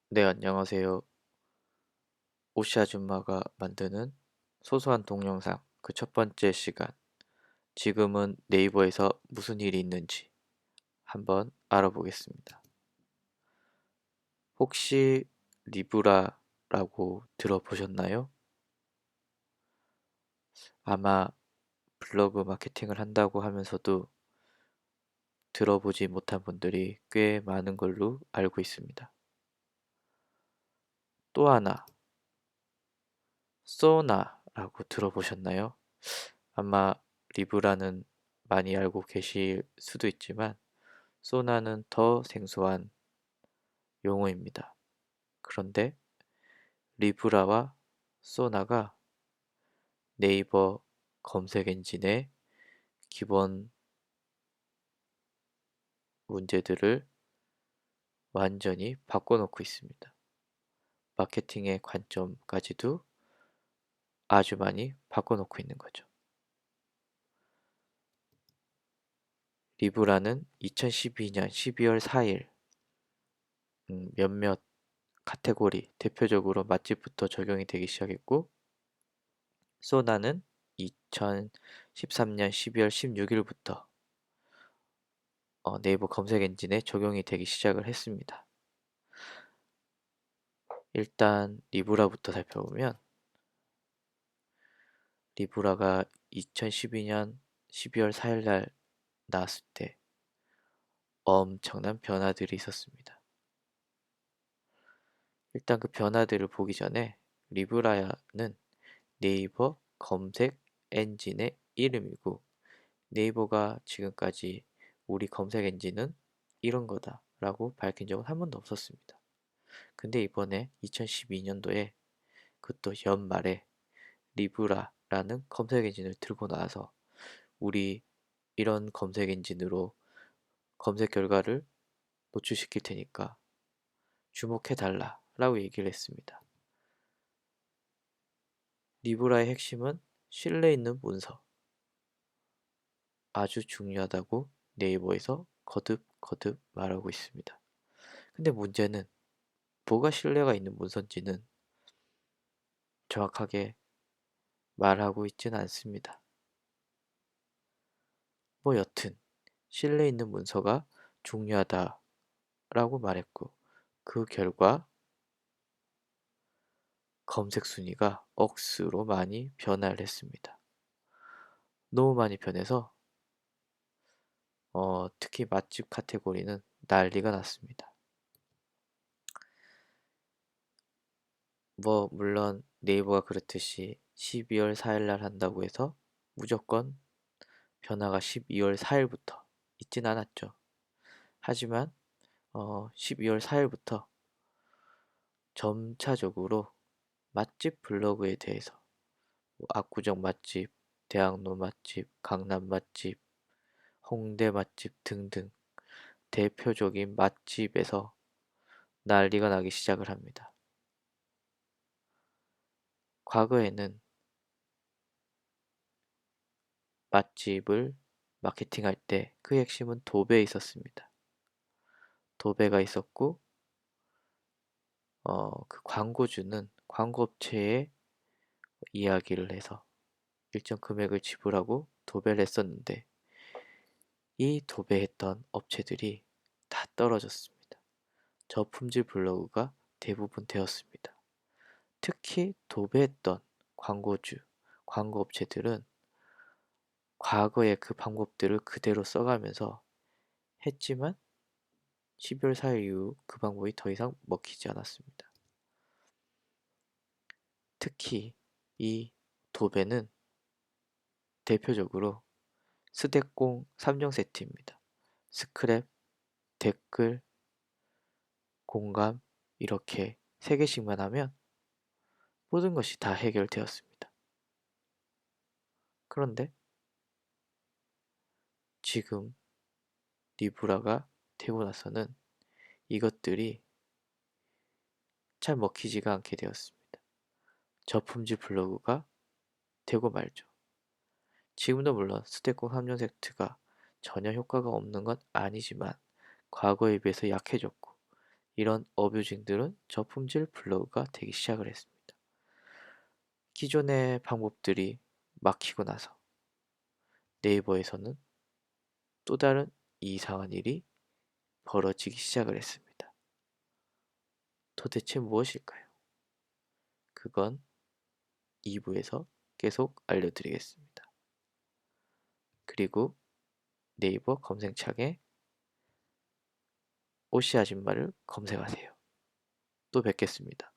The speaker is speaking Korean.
네, 안녕하세요. 오씨 아줌마가 만드는 소소한 동영상 그 첫 번째 시간. 지금은 네이버에서 무슨 일이 있는지 한번 알아보겠습니다. 혹시 리브라라고 들어보셨나요? 아마 블로그 마케팅을 한다고 하면서도 들어보지 못한 분들이 꽤 많은 걸로 알고 있습니다. 또 하나, 소나라고 들어보셨나요? 아마 리브라는 많이 알고 계실 수도 있지만 소나는 더 생소한 용어입니다. 그런데 리브라와 소나가 네이버 검색 엔진의 기본 문제들을 완전히 바꿔놓고 있습니다. 마케팅의 관점까지도 아주 많이 바꿔놓고 있는 거죠. 리브라는 2012년 12월 4일 몇몇 카테고리, 대표적으로 맛집부터 적용이 되기 시작했고, 소나는 2013년 12월 16일부터 네이버 검색 엔진에 적용이 되기 시작을 했습니다. 일단 리브라부터 살펴보면 리브라가 2012년 12월 4일 날 나왔을 때 엄청난 변화들이 있었습니다. 일단 그 변화들을 보기 전에 리브라는 네이버 검색 엔진의 이름이고 네이버가 지금까지 우리 검색 엔진은 이런 거다라고 밝힌 적은 한 번도 없었습니다. 근데 이번에 2012년도에 그것도 연말에 리브라라는 검색 엔진을 들고 나와서 우리 이런 검색 엔진으로 검색 결과를 노출시킬 테니까 주목해달라 라고 얘기를 했습니다. 리브라의 핵심은 신뢰 있는 문서. 아주 중요하다고 네이버에서 거듭 말하고 있습니다. 근데 문제는 뭐가 신뢰가 있는 문서인지는 정확하게 말하고 있지는 않습니다. 뭐 여튼 신뢰 있는 문서가 중요하다라고 말했고 그 결과 검색 순위가 억수로 많이 변화를 했습니다. 너무 많이 변해서 특히 맛집 카테고리는 난리가 났습니다. 뭐 물론 네이버가 그렇듯이 12월 4일 날 한다고 해서 무조건 변화가 12월 4일부터 있진 않았죠. 하지만 12월 4일부터 점차적으로 맛집 블로그에 대해서 뭐 압구정 맛집, 대학로 맛집, 강남 맛집, 홍대 맛집 등등 대표적인 맛집에서 난리가 나기 시작을 합니다. 과거에는 맛집을 마케팅할 때 그 핵심은 도배에 있었습니다. 도배가 있었고, 그 광고주는 광고업체에 이야기를 해서 일정 금액을 지불하고 도배를 했었는데, 이 도배했던 업체들이 다 떨어졌습니다. 저품질 블로그가 대부분 되었습니다. 특히 도배했던 광고주, 광고업체들은 과거의 그 방법들을 그대로 써가면서 했지만 12월 4일 이후 그 방법이 더 이상 먹히지 않았습니다. 특히 이 도배는 대표적으로 스대공 3종 세트입니다. 스크랩, 댓글, 공감 이렇게 3개씩만 하면 모든 것이 다 해결되었습니다. 그런데 지금 리브라가 되고 나서는 이것들이 잘 먹히지가 않게 되었습니다. 저품질 블로그가 되고 말죠. 지금도 물론 스테이크 함정 세트가 전혀 효과가 없는 건 아니지만 과거에 비해서 약해졌고 이런 어뷰징들은 저품질 블로그가 되기 시작을 했습니다. 기존의 방법들이 막히고 나서 네이버에서는 또 다른 이상한 일이 벌어지기 시작을 했습니다. 도대체 무엇일까요? 그건 2부에서 계속 알려드리겠습니다. 그리고 네이버 검색창에 오씨 아줌마를 검색하세요. 또 뵙겠습니다.